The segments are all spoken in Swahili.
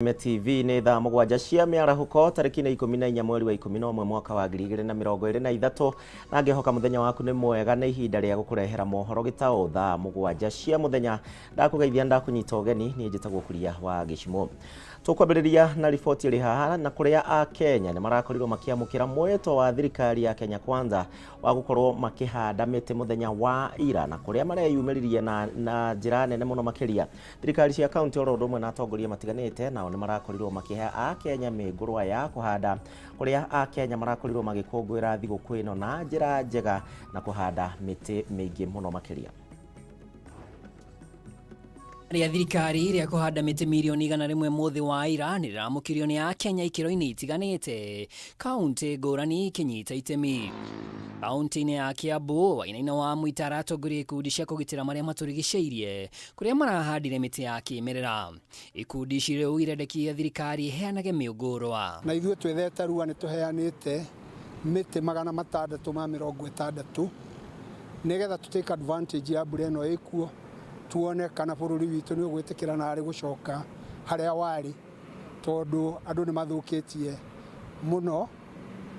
Kameme TV nĩ thaa mũgwanja cia mĩarahuko tarĩki nĩ 14 mweri wa 11 mwaka wa 2023 na ngĩhoka mũthenya waku nĩ mwega nĩ ihinda rĩa gũkũrehera mohoro Gitau thaa mũgwanja cia mũthenya ndakũgeithia ndakũnyita ũgeni niĩ njĩtagwo Kuria wa Gĩcimo. Tũkwambĩrĩria na riboti ĩrĩ haha na kũrĩa Akenya nĩ marakorirwo makĩamũkĩra mwĩto wa thirikari ya Kenya Kwanza wa gũkorwo makĩhanda mĩtĩ mũthenya wa ira na kũrĩa mareyumĩririe na njĩra nene mũno makĩria. Thirikari cia kaunti oro ũndũ ũmwe na atongoria matiganĩte nao nĩ marakorirwo makĩhe Akenya mĩngũrwa ya kũhanda kũrĩa Akenya marakorirwo magĩkũngũĩra thigũkũ ĩno na njĩra njega na kũhanda mĩtĩ mĩingĩ mũno makĩria. Ria thirikari ria kuhanda mĩtĩ milioni 100 mũthĩ wa ira nĩ rĩramũkĩrio nĩ Akenya ikĩro-inĩ itiganĩte kaunti ngũrani ikinyita itemi. Kaunti-inĩ ya Kiambu Wainaina wa Mwita aratongoria ikundi cia kũgitĩra marĩa matũrigicĩirie kũrĩa marahandire mĩtĩ ya kĩmerera. Ikundi ici rĩu irendekia thirikari iheanage mĩũngũrwa. Na ithuĩ twethete rua nĩ tũheanĩte mĩtĩ 660 nĩgetha tũtake advantage ya mbura ĩno ĩkuo tuone kana bũrũri witũ nĩ ũgwĩtĩkĩra na arĩ gũcoka harĩa warĩ tondũ andũ nĩ mathũkĩtie mũno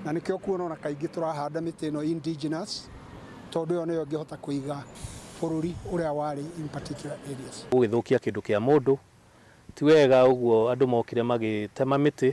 na nĩkĩo kuona ona kaingĩ tũrahanda mĩtĩ ĩno indigenous tondũ yo nĩyo ĩngĩhota kũiga bũrũri ũrĩa warĩ in particular areas. Gũgĩthũkia kĩndũ kĩa mũndũ ti wega ũguo andũ mokire magĩtema mĩtĩ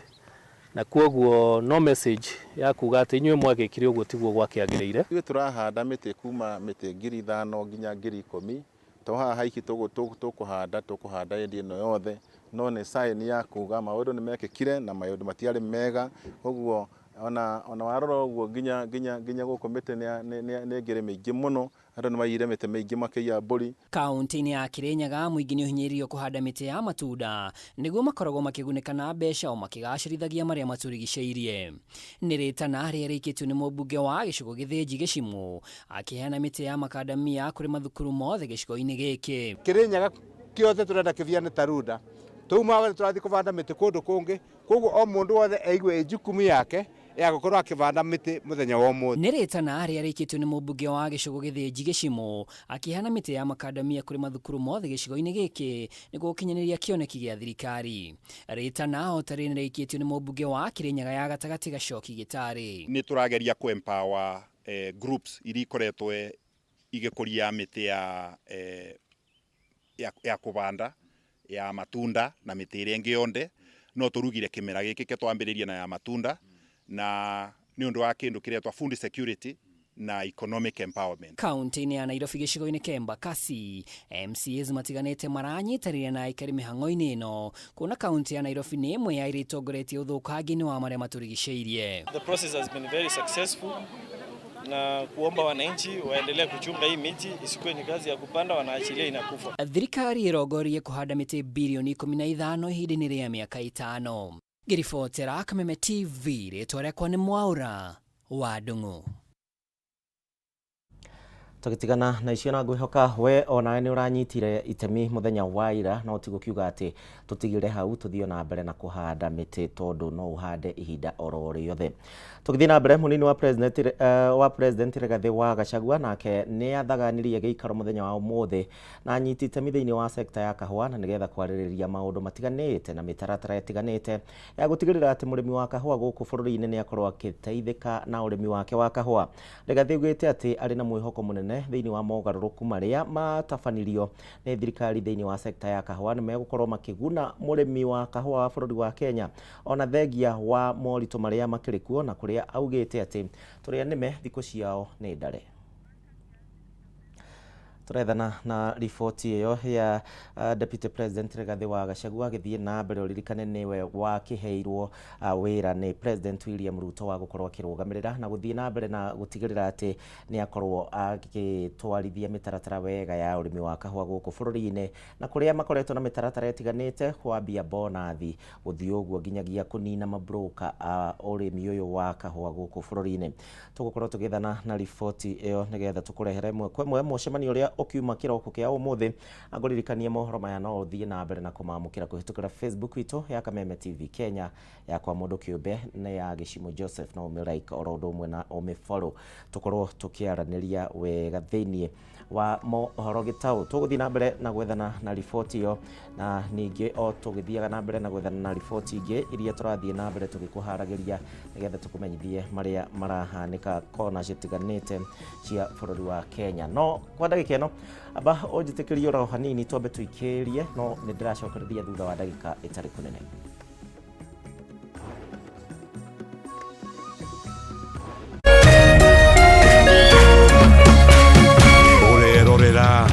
na kwoguo no message ya kuga atĩ inyuĩ mwagĩkire ũguo tiguo gwakĩagĩrĩire. Ithuĩ tũrahanda mĩtĩ kuma mĩtĩ 5,000 nginya 10,000 haha hiki tũkũhanda hĩndĩ ĩno yothe no nĩ sign ya kuga maũndũ nĩ mekĩkire na maũndũ matiarĩ mega ũguo ona warora ũguo nginya gũkũ mĩtĩ nĩ ngĩrĩ mĩingĩ mũno andũ nĩ maiyire mĩtĩ mĩingĩ makĩiya mbũri. Kaunti-inĩ ya Kirinyaga mũingĩ nĩ ũhinyĩrĩirio kũhanda mĩtĩ ya matunda nĩguo makoragwo makĩgunĩka na mbeca o makĩgacĩrithagia marĩa matũrigicĩirie. Nĩ rĩtana rĩrĩa rĩikĩtio nĩ mũmbunge wa gĩcigo gĩthĩnji Gĩcimo akĩheana mĩtĩ ya makadamia kũrĩ mathukuru mothe gĩcigo-inĩ gĩkĩ. Kirinyaga kĩothe tũrenda kĩbiane tarunda tũma tũrathiĩ kũbanda mĩtĩ kũndũ kũngĩ koguo o mũndũ wothe aigue jukumu yake ya gũkorwo akĩbanda mĩtĩ mũthenya wa ũmũthĩ. Nĩ rĩtana rĩrĩa rĩikĩtio nĩ mũmbunge wa gĩcigo gĩthĩnji Gĩcimo akĩheana mĩtĩ ya makadamia kũrĩ mathukuru mothe gĩcigo-inĩ gĩkĩ nĩguo gũkinyanĩria kĩoneki gĩa thirikari. Rĩtana o tarĩ nĩ rĩikĩtio nĩ mũmbunge wa Kirinyaga ya gatagatĩ Gacoki Gĩtarĩ. Nĩ tũrageria ku empower groups iria ikoretwo igĩkũria mĩtĩ ya kũbanda ya matunda na mĩtĩ ĩrĩa ĩngĩ yonde no tũrugire kĩmera gĩkĩ twambĩrĩrie na ya matunda na nĩ ũndũ wa kĩndũ kĩrĩa twa food security na economic empowerment. Kaunti-inĩ ya Nairobi gĩcigo-inĩ kĩa Embakasi MCAs matiganĩte maranyitanĩra na aikari mĩhang'o-inĩ ĩno kuona kaunti ya Nairobi nĩ ĩmwe ya iria itongoretie ũthũkangi-inĩ wa marĩa matũrigicĩirie. The process has been very successful na kuomba wananchi waendelee kuchunga hii miti isikuwe ni kazi ya kupanda wanaachilia inakufa. Thirikari ĩrongoreirie kũhanda mĩtĩ bilioni 15 ihinda-inĩ rĩa mĩaka 5. Ngĩribotera Kameme TV rĩtwa rĩakwa nĩ Mwaura wa Ndung'u. Tũgĩtigana na icio na ngwĩhoka we onawe nĩ ũranyitire itemi mũthenya wa ira no ti gũkiuga atĩ tũtigire hau tũthiĩ na mbere na kũhanda mĩtĩ tondũ no ũhande ihinda oro rĩothe. Tũgĩthiĩ na mbere mũnini wa president Rigathĩ wa Gachagua nake nĩ athaganirie gĩikaro mũthenya wa ũmũthĩ na anyiti itemi thĩinĩ wa sekta ya kahũa na nĩgetha kwarĩrĩria maũndũ matiganĩte na mĩtaratara ĩtiganĩte ya gũtigĩrĩra atĩ mũrĩmi wa kahũa gũkũ bũrũri-inĩ nĩ akorwo agĩteithĩka na ũrĩmi wake wa kahũa. Rigathĩ augĩte atĩ arĩ na mwĩhoko mũnene thĩinĩ wa mogarũrũku marĩa matabanirio nĩ thirikari thĩinĩ wa sekta ya kahũa nĩ megũkorwo makĩguna mũrĩmi wa kahũa wa bũrũri wa Kenya ona thengia wa moritũ marĩa makĩrĩ kuo na kũrĩa augĩte atĩ tũrĩa nĩme thikũ ciao nĩ ndare. Tũrethana na riboti ĩyo ya Deputy President Rigathĩ wa Gachagua agĩthiĩ na mbere ũririkane nĩwe wakĩheirwo wĩra nĩ President William Ruto wa gũkorwo akĩrũgamĩrĩra na gũthiĩ na mbere na gũtigĩrĩra atĩ nĩ akorwo agĩtwarithia mĩtaratara wega ya ũrĩmi wa kahũa gũkũ bũrũri-inĩ na kũrĩa makoretwo na mĩtaratara ĩtiganĩte kwambia bonathi gũthiĩ ũguo nginyagia kũnina mabroka ũrĩmi ũyũ wa kahũa gũkũ bũrũri-inĩ. Tũgũkorwo tũgĩethana na riboti ĩyo nĩgetha tũkũrehere mwemwe mũcemanio ũrĩa ũkiuma kĩroko kĩa ũmũthĩ agũririkanie mohoro maya no ũthiĩ na mbere na kũmamũkĩra kũhĩtũkĩra Facebook witũ ya Kameme TV Kenya yakwa mũndũ kĩũmbe na ya Gĩcimo Joseph na ũmĩ like oro ũndũ ũmwe na ũmĩ follow tũkorwo tũkĩaranĩria wega thĩinĩ wa Mohoro Gitau. Tuguthi na mbere na gwethana na riboti yo na ningi o tugithiaga na mbere na gwethana na riboti ingi iria turathie na mbere tugikuharagiria nigetha tukumenyithie maria marahanika kona citiganite cia bururi wa Kenya. No kwa ndagika ino aba onjitikirio ro hanini twambe tuikirie no nindiracokerithia thutha wa ndagika itari kunene.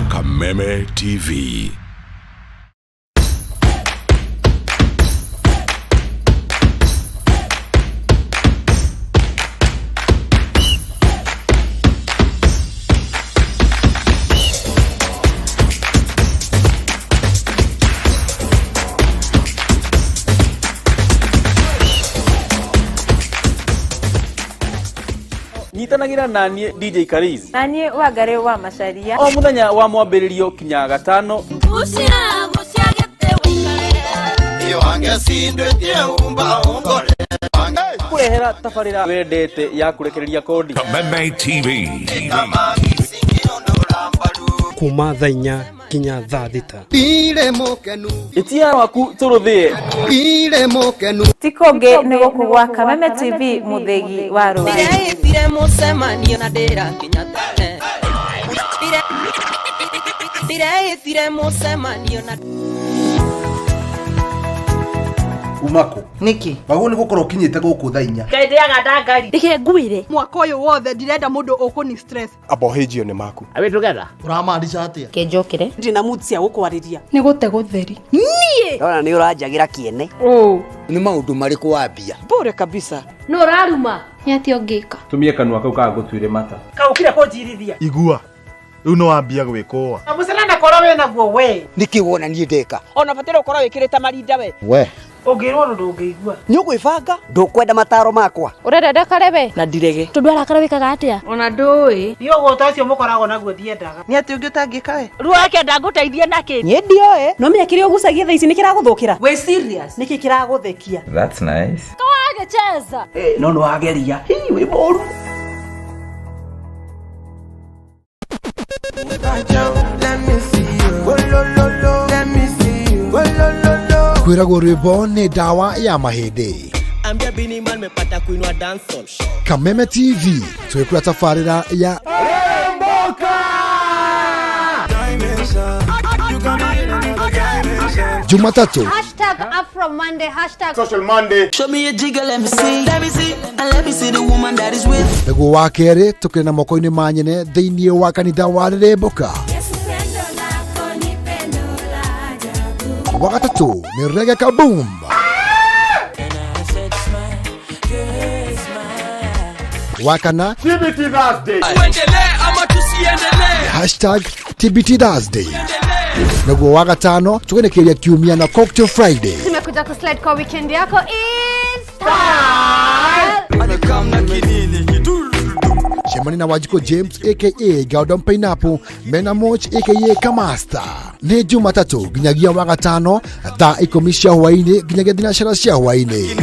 Kameme TV. Nyitanagira nanie DJ Kariz nanie Wangari wa Macharia o muthenya wa mwambiririo kinya gatano kurehera tafarira wendete ya kurekereria kodi. Kameme TV. kuma thaa 4 kinya thaa 6 Ire mokenu itia waku turuthie ire mokenu tikonge nego kugwa Kameme TV muthegi wa Rwanda ire musemanio na ndira kinya ire musemanio na umako niki bago ni gukora ukinyite guku thaa 4 kaendeaga ndangari dike nguire mwaka uyu wothe ndirenda mundu ukuni stress abohejio ni maku awe together uramaanisha atia kenjokire ndina mutsia gukwariria ni gute gutheri nie ona ni uranjagira kiene ni maundu mariku wambia bure kabisa no raruma nyati ongika tumie kanwa kau ka gutwire mata kaukire kunjirithia igua riu no wambia gwikoa amuselana koro we naguo we niki wona nie ndeka ona fatira ukoro wikirite marinda we ongirwo ndungigua ni ugwibanga ndukwenda mataro makwa urenda ndakarebe na ndirege tundwara karabikaga atia ona ndui ni ugo ucio mukorago naguo thiendaga ni ati ungi utangika we ruake ndanguteithia naki ni ndioe no miakire ugucagia thaa ici ni kiraguthukira we serious niki kiraguthekia That's nice. kawage cheza no no ageria we moru kwiragwo rwimbo ni dawa ya mahindi. ambia bini man mepata kuinua dancehall. Kameme TV twikura tafarira ya Jumatatu #AfroMonday Social Monday. Show me a jiggle, let me see and let me see the woman that is with. niguo wa keri tukiri na moko-ini ma nyene thiini wa kanitha wa Riremboka. Wa gatatu ni Reggae Kaboom. Wa kana TBT Thursday. #TBT Thursday. Niguo wa gatano tugenekeria kiumia na Cocktail Friday. tumekuja kuslide kwa weekend yako Insta Shemani na Wajiko James aka Gordon Pineapple, Mena Moch aka Kamasta. Ni Jumatatu ginyagia wa gatano thaa 10 cia hwaini ginyagia thinacara cia hwaini.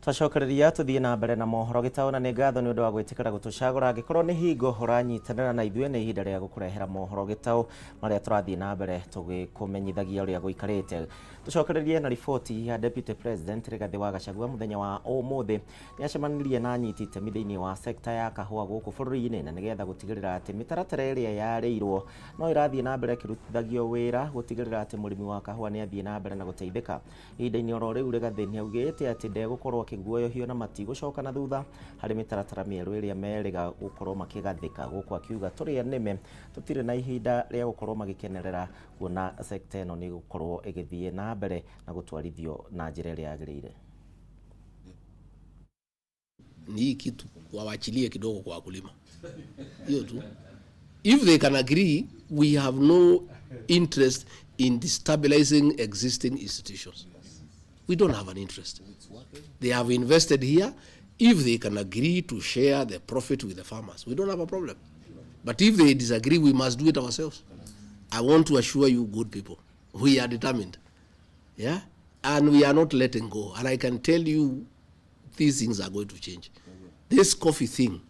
Twacokereria tuthie na mbere na Mohoro Gitau na nĩ ngatho nĩ ũndũ wa gwĩtĩkĩra gũtũcagũra angĩkorwo nĩ hingo ũranyitanĩra na ithuĩ nĩ ihinda rĩa gũkũrehera Mohoro Gitau marĩa tũrathiĩ na mbere tũgĩkũmenyithagia ũrĩa gũikarĩte. Tũcokererie na riboti ya Deputy President Rigathi wa Gachagua mũthenya wa ũmũthĩ nĩ acemanirie na anyiti itemi thĩinĩ wa sekta ya kahũa gũkũ bũrũri-inĩ na nĩgetha gũtigĩrĩra atĩ mĩtaratara ĩrĩa yarĩirwo no ĩrathiĩ na mbere ĩkĩrutithagio wĩra gũtigĩrĩra atĩ mũrĩmi wa kahũa nĩ athiĩ na mbere na gũteithĩka. Ihinda-inĩ oro rĩu Rigathi nĩ augĩte atĩ ndegũkorwo akĩguoyohio na matigũcoka na thutha harĩ mĩtaratara mĩerũ ĩrĩa merĩga gũkorwo makĩgathĩka. Gũkũ akiuga tũrĩa nĩme tũtirĩ na ihinda rĩa gũkorwo magĩkenerera kuona sekta ĩno nĩ gũkorwo ĩgĩthiĩ na mbere na gũtwarithio na njĩra ĩrĩa yagĩrĩire. Ni kitu wawachilie kidogo kwa wakulima. Hiyo tu. If they can agree, we have no interest in destabilizing existing institutions. We don't have an interest. They have invested here. If they can agree to share the profit with the farmers, we don't have a problem. But if they disagree, we must do it ourselves. I want to assure you, good people, we are determined. Yeah? And we are not letting go. And I can tell you, these things are going to change. This coffee thing,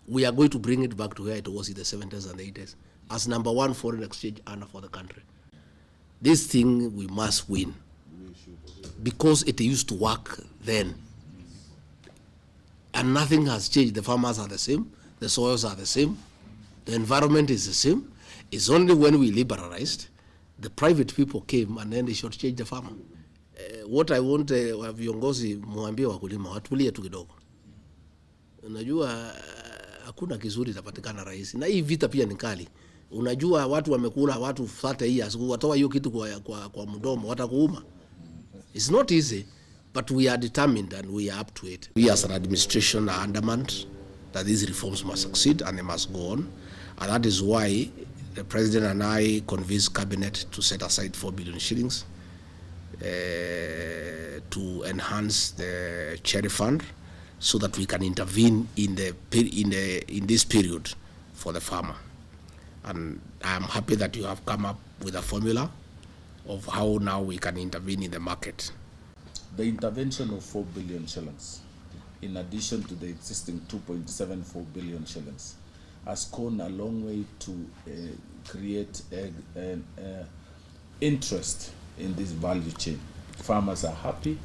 we are going to bring it back to where it was in the 70s and 80s as #1 foreign exchange earner for the country. This thing we must win because it used to work then. And nothing has changed. The farmers are the same, the soils are the same, the environment is the same. It's only when we liberalized, the private people came and then they should change the farmer. What I want viongozi muambie wakulima watulie tu kidogo. Unajua hakuna kizuri tapatikana rahisi. Na hii vita pia ni kali. Unajua watu wamekula watu 30 years watoa hiyo kitu kwa mdomo watakuuma. It's not easy, but we are determined and we are up to it. We as an administration are adamant that these reforms must succeed and they must go on. And that is why the President and I convinced Cabinet to set aside 4 billion shillings to enhance the cherry fund so that we can intervene in this period for the farmer. And I am happy that you have come up with a formula of how now we can intervene in the market. The intervention of 4 billion shillings, in addition to the existing 2.74 billion shillings, has gone a long way to create an interest in this value chain. Farmers are happy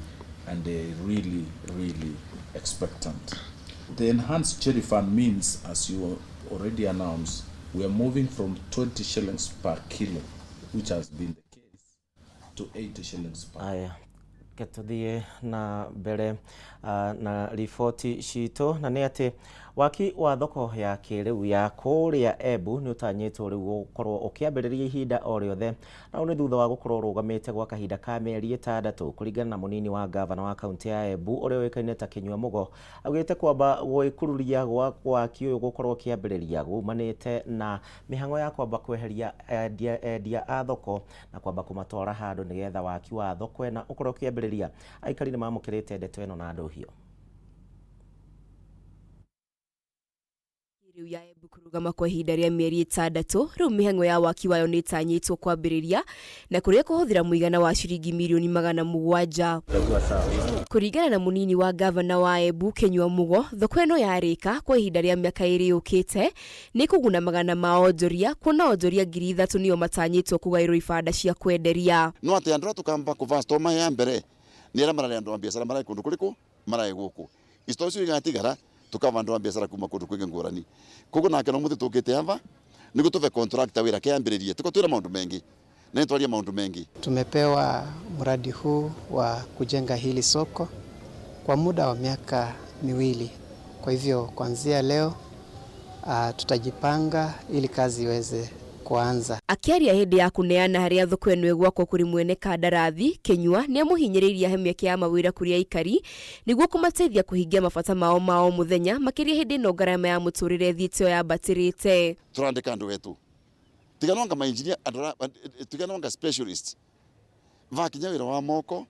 and they're really, really expectant. The enhanced cherry fund means, as you already announced, we are moving from 20 shillings per kilo, which has been the case, to 80 shillings per kilo. Ketuthie na mbere na riboti cito na nĩ atĩ waki wa thoko ya kĩrĩu ya kũrĩa Embu nĩ ũtanyĩtwo rĩu gũkorwo ũkĩambĩrĩria ihinda o rĩothe na nĩ thutha wa gũkorwo rũgamĩte gwa kahinda ka mĩeri 6 kũringana na mũnini wa gavana wa kaunti ya Embu ũrĩa ũĩkaine ta Kinyua Mũgo augĩte kwamba gwĩkururia gwa waki ũyũ gũkorwo ũkĩambĩrĩria gumanĩte na mĩhang'o ya kwamba kweheria endia a thoko na kwamba kũmatwara handũ nĩgetha waki wa thoko ĩno ũkorwo ũkĩambĩrĩria aikari nĩ mamũkĩrĩte ndeto ĩno na ndũhio. Riu ya Embu kurugama kwa ihinda rĩa mĩeri 6 riu mĩhang'o ya waki wayo nĩ tanyĩtwo kwambĩrĩria na kũrĩa kũhũthĩra mũigana wa ciringi mirioni 700 kũringana na mũnini wa gavana wa Embu Kinyua Mũgo thoko ĩno yarĩka kwa ihinda rĩa mĩaka 2 yũkĩte nĩ kũguna magana ma onjoria kuona onjoria 3,000 nĩo matanyĩtwo kũgaĩrwo ibanda cia kwenderia no atĩ andũ tukamba kuvastoma ya mbere nĩ arĩa mararĩ andũ a biacara maraĩ kũndũ kũrĩkũ maraĩ gũkũ isto icio igatigara tukava andũ a biacara kuma kũndũ kwĩngĩ ngũrani koguo nake no mũthĩ tũkĩte hava nĩguo tuve contractor wĩra kĩambĩrĩrie tuko twĩra maũndũ mengi na nĩtwaria maũndũ mengi. Tumepewa mradi huu wa kujenga hili soko kwa muda wa miaka 2. Kwa hivyo kuanzia leo tutajipanga ili kazi iweze kuanza. Akiaria hĩndĩ ya kuneana harĩa thoko ĩno ĩgwakwo kũrĩ mwene kandarathi Kinyua nĩ amuhinyĩrĩirie he mĩeke ya mawĩra kũrĩ aikari nĩguo kũmateithia kũhingia mabata mao mũthenya makĩria hĩndĩ ĩno ngarama ya mũtũrĩre thiĩte yambatĩrĩte. Tũrandĩka andũ wetu tiganonga mainjinia tiganonga specialist vakinya wĩra wa moko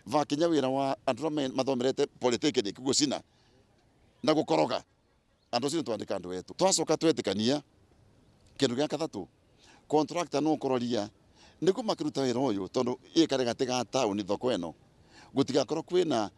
vakinya wĩra wa andũ mathomerete polytechnic gũcina na gũkoroga andũ cino twandĩka andũ wetu twacoka twetĩkania kĩndũ gĩa kathatũ contractor no kororia nĩguo makĩruta wĩra ũyũ tondũ ĩkarĩ gatĩga taũni thoko ĩno gũtigakorwo kwĩna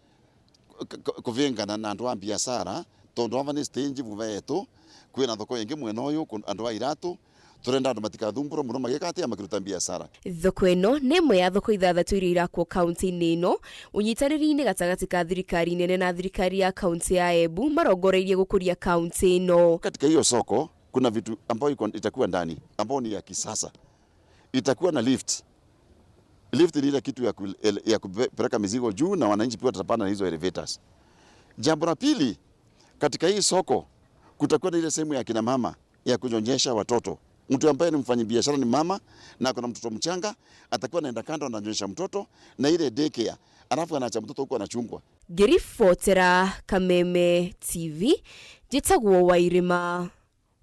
kũvĩngana na andũ a biacara tondũ ava nĩ stage vuvetũ kwĩna thoko ĩngĩ mwena ũyũ andũ a iratũ turenda andũ matikathumbũrwo mũno magĩka atĩa makĩruta biacara. Thoko ĩno nĩ ĩmwe ya thoko 6 iria irakwo kaunti-inĩ ĩno ũnyitanĩri-inĩ gatagatĩ ka thirikari nene na thirikari ya kaunti ya Embu marongoreirie gũkũria kaunti ĩno. Katika hiyo soko kuna vitu ambayo itakuwa ndani ambayo ni ya kisasa. Itakuwa na lift. Lift ni ile kitu ya kupeleka mizigo juu na wananchi pia watapanda na hizo elevators. Jambo la pili, katika hii soko kutakuwa na ile sehemu ya kina mama ya kunyonyesha watoto. Mtu ambaye ni mfanyabiashara ni mama na kuna mtoto mchanga atakuwa anaenda kando ananyonyesha mtoto na ile daycare alafu anaacha mtoto huko anachungwa. Ngĩribotera Kameme TV njĩtagwo Wairima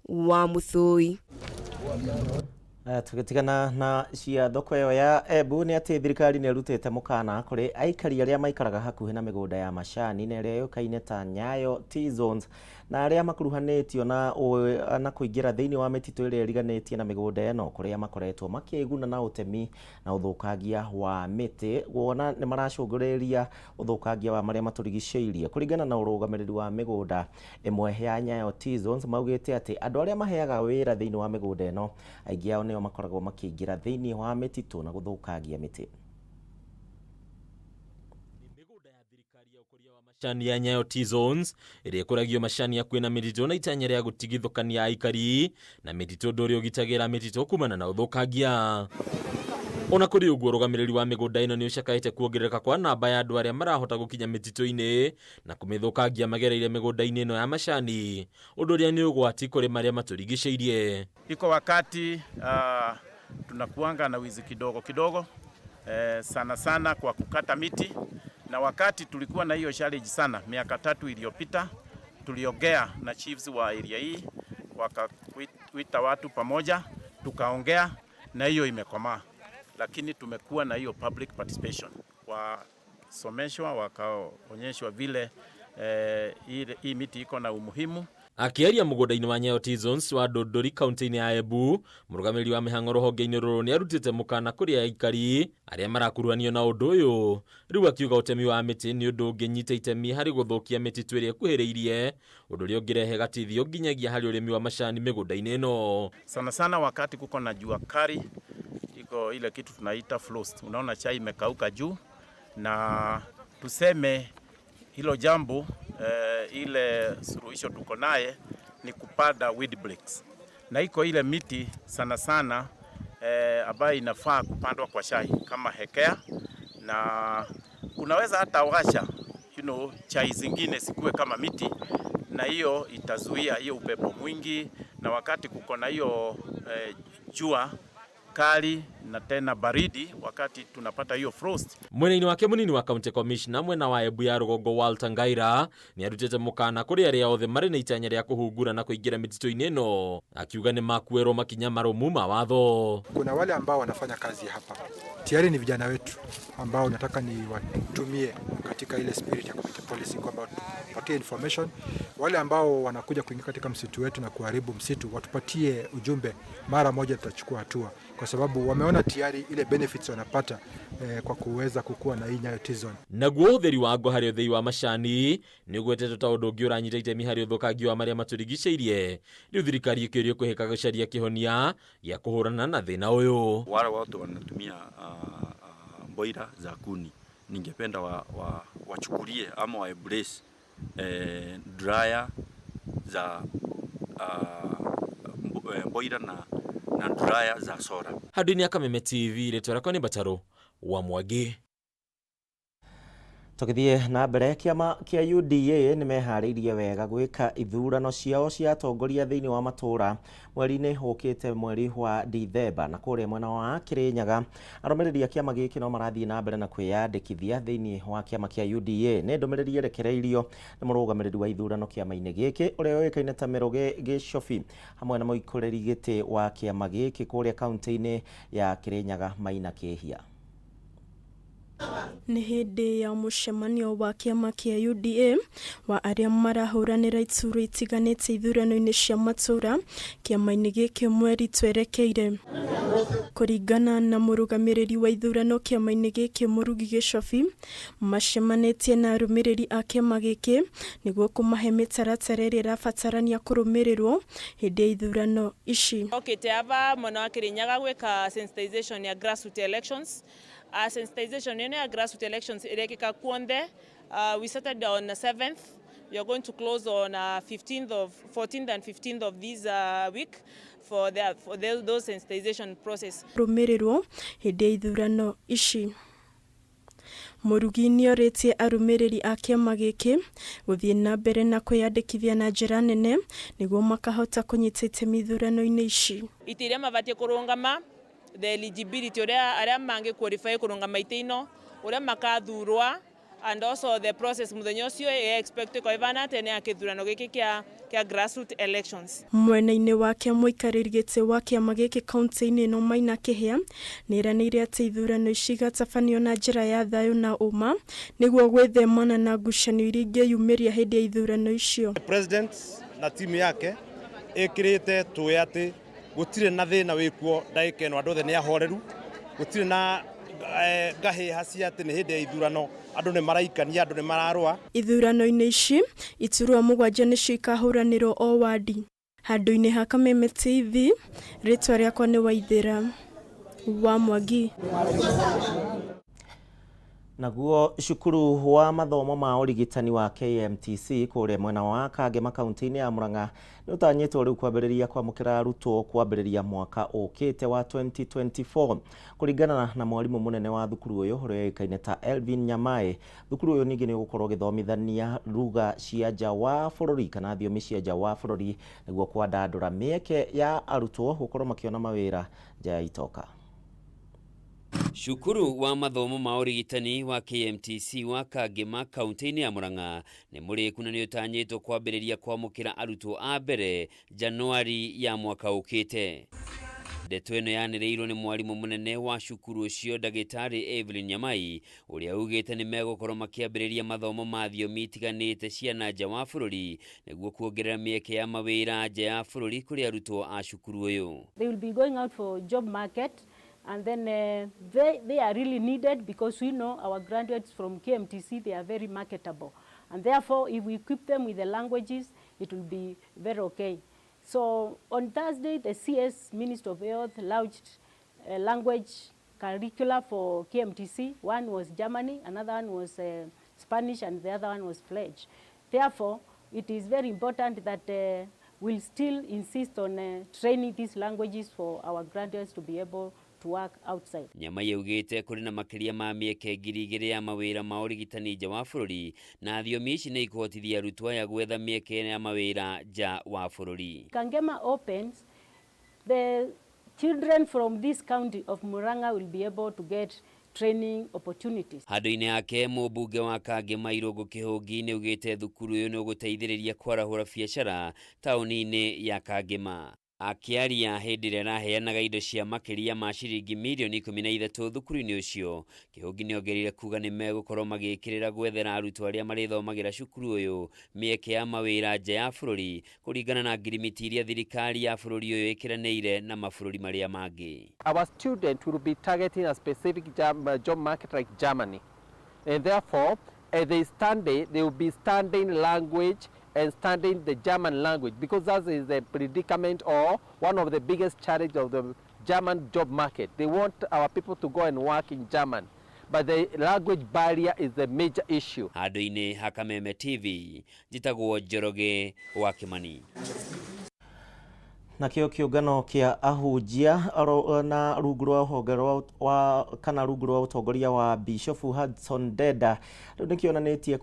wa Mũthũi. Tugitigana na cia thoko yo ya Embu ni ati thirikari ni rutite mukana kuri aikari aria maikaraga hakuhi na migunda ya macani na iria yukaine ta Nyayo T-zones na aria makuruhanitio na kuingira thiini wa mititu iria iriganitie na migunda eno kuria makoretwo makiguna na utemi na uthukangia wa miti wona ni maracunguriria uthukangia wa maria maturigiceirie kuringana na urugamiriri wa migunda imwe ya Nyayo T-zones maugite ati andu aria maheaga wira thiini wa migunda eno aingi ao nio makoragwo makiingira thiini wa mititu na guthukangia miti. Macani ya Nyayo T-zones iria ikuragio macani ya kwina mititu na itanya ria gutigithukania aikari na mititu nduria ugitagira mititu kumana na uthukangia. Ona kuri uguo rugamiriri wa migunda ino ni ucakaite kuongerereka kwa namba ya andu aria marahota gukinya mititu-ini na kumithukangia magereire migunda-ini ino ya macani, undu uria ni ugwati kuri maria maturigiceirie. Iko wakati tunakuanga na wizi kidogo sana sana kwa kukata miti, na wakati tulikuwa na hiyo challenge sana miaka 3 iliyopita, tuliongea na chiefs wa area hii, wakakuita watu pamoja, tukaongea na hiyo imekomaa. Lakini tumekuwa na hiyo public participation, wasomeshwa wakaonyeshwa vile hii miti iko na umuhimu. Akiaria mugunda-ini wa Nyayo T-zones wa Dodori kaunti-ini ya Embu, murugamiri wa mihango ruhonge-ini ruru ni arutite mukana kuri aikari aria marakuruhanio na undu uyu, riu akiuga utemi wa miti ni undu unginyita itemi hari guthukia mititu iria kuhiriirie, undu uria ungirehe gatithio nginyagia hari urimi wa macani migunda-ini ino. Sana sana wakati kuko na jua kari, iko ile kitu tunaita frost, unaona chai imekauka juu, na tuseme hilo jambo ile suluhisho tuko naye ni kupanda weed breaks, na iko ile miti sana sana ambayo inafaa kupandwa kwa chai kama hekea, na unaweza hata washa chai zingine sikuwe kama miti, na hiyo itazuia hiyo upepo mwingi, na wakati kuko na hiyo jua kali na tena baridi, wakati tunapata hiyo frost. Mwena-ini wake munini wa county commissioner mwena wa Embu ya rugongo Walter Ngaira ni arutite mukana kuri aria othe mari na itanya ria kuhungura na kuingira mititu-ini ino, akiuga ni makuerwo makinya marumu ma watho. Kuna wale ambao wanafanya kazi hapa tayari ni vijana wetu ambao nataka ni watumie katika ile spirit ya community policy, kwamba wapatie information. Wale ambao wanakuja kuingia katika msitu wetu na kuharibu msitu watupatie ujumbe mara moja, tutachukua hatua, kwa sababu wameona tayari ile benefits wanapata kwa kuweza kukua na hii Nyayo T-zone. Naguo utheri wa ngo hari uthei wa macani ni ugwetetwo ta undu ungi uranyita itemi hari uthukangio wa maria maturigiceirie, riu thirikari ikiurio kuhika gucaria kihonia ya kuhurana na thina uyu. Wale watu wanatumia boira za kuni, ningependa wachukulie ama wa embrace dryer za boira na dryer za sora. Hadini ya Kameme TV retwara kwa ni Bataro wa Mwagi. Tukithie na mbere kiama kia UDA ni mehariirie wega gwika ithurano ciao cia atongoria thiini wa matura mweri-ini ukite mweri wa Dithemba, na kuria mwena wa Kirinyaga arumiriri a kiama giki no marathie na mbere na kwiyandikithia thiini wa kiama kia UDA. Ni ndumiriri yerekereirio ni murugamiriri wa ithurano kiama-ini giki uria oikaine ta Miruge Gicobi hamwe na muikuriri giti wa kiama giki kuria kaunti-ini ya Kirinyaga Maina Kihia. Ni hindi ya mucemanio wa kiama kia UDA wa aria marahuranira itsuru itiganite ithurano-ini cia matura kiama-ini giki mweri twerekeire. Kuringana na murugamiriri wa ithurano kiama-ini giki Murugi Gicobi, macemanitie na arumiriri a kiama giki niguo kumahe mitaratara iria irabatarania kurumirirwo hindi ya ithurano ici. Okite ava mwena wa Kirinyaga gwika sensitization ya grassroots elections. Sensitization ya grassroots elections irekika kuonde. We started on the 7th. We are going to close on 14th and 15th of this week for those sensitization process. Rumirirwo hindi ya ithurano ici. Murugi ni oritie arumiriri a kiama giki guthie na mbere na kwiyandikithia na njira nene niguo makahota kunyita itemi ithurano-ini ici. Itiria mabatie kurungama the eligibility aria mangi qualify kurungama iteino uria makathurwa, and also the process muthenya ucio expect ko ivana tene akithurano giki kia kia grassroots elections. Mwena-inĩ wake mũikarĩri gĩtĩ wa kĩama gĩkĩ kaunti-inĩ ĩno Maina Kĩhĩa nĩeranĩire atĩ ithurano ici igatabanio na njĩra ya thayũ na ũma nĩguo gwĩthemana na ngucanio iria ingĩyumĩria hĩndĩ ya ithurano icio. President na timu yake ĩkĩrĩte tũĩ atĩ gũtirĩ na thĩna wĩkuo ndagĩka ĩno andũ othe nĩ ahoreru, gũtirĩ na ngahĩha cia atĩ nĩ hĩndĩ ya ithurano andũ nĩ maraikania, andũ nĩ mararũa. Ithurano-inĩ ici iturwa mũgwanja nĩcio ikahũranĩrwo o wadi. Handũ-inĩ ha Kameme TV, rĩtwa rĩakwa nĩ Waithĩra wa Mwangi. Naguo cukuru wa mathomo ma ũrigitani wa KMTC kũrĩa mwena wa Kangema kaunti-inĩ ya Murang'a nĩ ũtanyĩtwo rĩu kwambĩrĩria kwamũkĩra arutwo kwambĩrĩria mwaka ũkĩte wa 2024 kũringana na mwarimũ mũnene wa thukuru ũyũ ũrĩa ũĩkaine ta Elvin Nyamae. Thukuru ũyũ ningĩ nĩ ũgũkorwo gĩthomithania lugha cia nja wa bũrũri kana thiomi cia nja wa bũrũri nĩguo kwandandũra mĩeke ya arutwo gũkorwo makĩona mawĩra nja ya itoka. Cukuru wa mathomo ma ũrigitani wa KMTC wa Kangema kaunti-inĩ ya Murang'a nĩ mũrĩku na nĩ ũtanyĩtwo kwambĩrĩria kwamũkĩra arutwo a mbere Januari ya mwaka ũkĩte. Ndeto ĩno yanĩrĩirwo nĩ mwarimũ mũnene wa cukuru ũcio Ndagĩtarĩ Evelyn Nyamai ũrĩa ugĩte nĩ megũkorwo makĩambĩrĩria mathomo ma thiomi itiganĩte cia na nja wa bũrũri nĩguo kuongerera mĩeke ya mawĩra nja ya bũrũri kũrĩ arutwo a cukuru ũyũ. They will be going out for job market. And then they are really needed because we know our graduates from KMTC, they are very marketable. And therefore, if we equip them with the languages, it will be very okay. So on Thursday, the CS Minister of Health launched a language curricula for KMTC. One was Germany, another one was Spanish, and the other one was French. Therefore, it is very important that we'll still insist on training these languages for our graduates to be able to work outside. Nyama yaugĩte kũrĩ na makĩria ma mĩeke 2,000 ya mawĩra ma ũrigitani nja wa bũrũri na thiomi ici nĩ ikũhotithia arutwo aya gwetha mĩeke ya mawĩra nja wa bũrũri. Kangema opens, the children from this county of Murang'a will be able to get training opportunities. Handũ-inĩ yake mũmbunge wa Kangema Irũngũ Kĩhũngi nĩ ugĩte thukuru ũyũ nĩ ũgũteithĩrĩria kwarahũra biacara taũni-inĩ ya Kangema. Akiaria hĩndĩ ĩrĩa araheanaga indo cia makĩria ma ciringi mirioni 13 thukuru-inĩ ũcio, Kĩhũngi nĩ ongereire kuga nĩ megũkorwo magĩkĩrĩra gwethera arutwo arĩa marĩthomagĩra cukuru ũyũ mĩeke ya mawĩra nja ya bũrũri kũringana na ngirimiti iria thirikari ya bũrũri ũyũ ĩkĩranĩire na mabũrũri marĩa mangĩ. Our student will be targeting a specific job market like Germany, and therefore they will be studying language and studying the German language, because that is the predicament or one of the biggest challenge of the German job market. They want our people to go and work in German, but the language barrier is the major issue. Handũ-inĩ ha Kameme TV, njĩtagwo Njoroge wa Kĩmani. Na kĩũngano kĩa ahunjia na rungu rwa rũhonge kana rungu rwa ũtongoria wa Bishop Hudson Deda rĩu nĩ kĩonanĩtie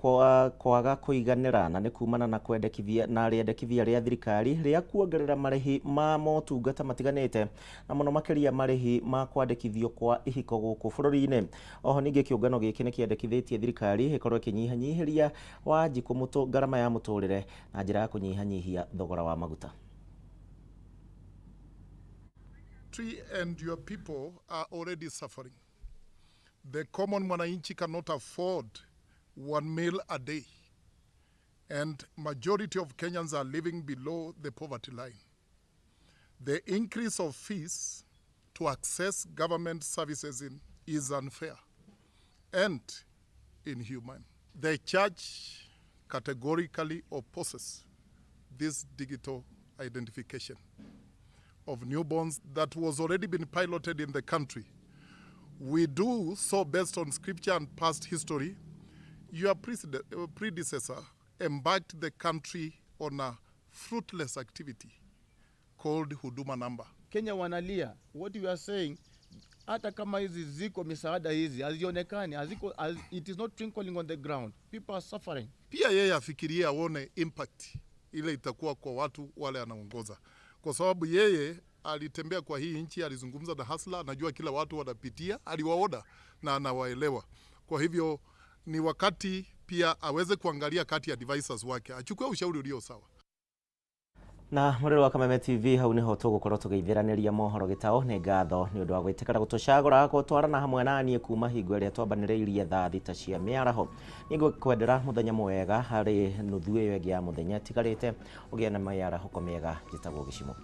kwaga kũiganĩra na nĩ kumana na kwendekithia na rĩendekithia rĩa thirikari rĩa kuongerera marĩhi ma motungata matiganĩte na mũno makĩria marĩhi ma kwandĩkithio kwa ihiko gũkũ bũrũri-inĩ. Oho ningĩ kĩũngano gĩkĩ nĩ kĩendekithĩtie thirikari ĩkorwo ĩkĩnyihanyihĩria wanjikũ ngarama ya mũtũrĩre na njĩra ya kũnyihanyihia thogora wa maguta. And your people are already suffering. The common mwananchi cannot afford 1 meal a day, and majority of Kenyans are living below the poverty line. The increase of fees to access government services is unfair and inhuman. The church categorically opposes this digital identification of newborns that was already been piloted in the country. We do so based on scripture and past history. Your predecessor embarked the country on a fruitless activity called Huduma Number. Kenya wanalia, what you are saying, hata kama hizi ziko misaada hizi hazionekani, it is not trickling on the ground. People are suffering. Pia yeye afikirie aone impact ile itakuwa kwa watu wale anaongoza. Kwa sababu yeye alitembea kwa hii nchi, alizungumza na hasla, anajua kila watu wanapitia, aliwaoda na anawaelewa. Kwa hivyo ni wakati pia aweze kuangalia kati ya devices wake, achukue ushauri ulio sawa. Na murero wa Kameme TV hau niho tugukorwo tugeithiraniria mohoro Gitau ni ngatho ni undu wa gwitikira gutucagura gutwarana hamwe nanie kuma hingo iria twambaniriirie thaa thita cia miaraho ningo kwendera muthenya mwega hari nuthu iyo ingi ya muthenya tigarite ugie na miaraho miega Gitau Gicimo.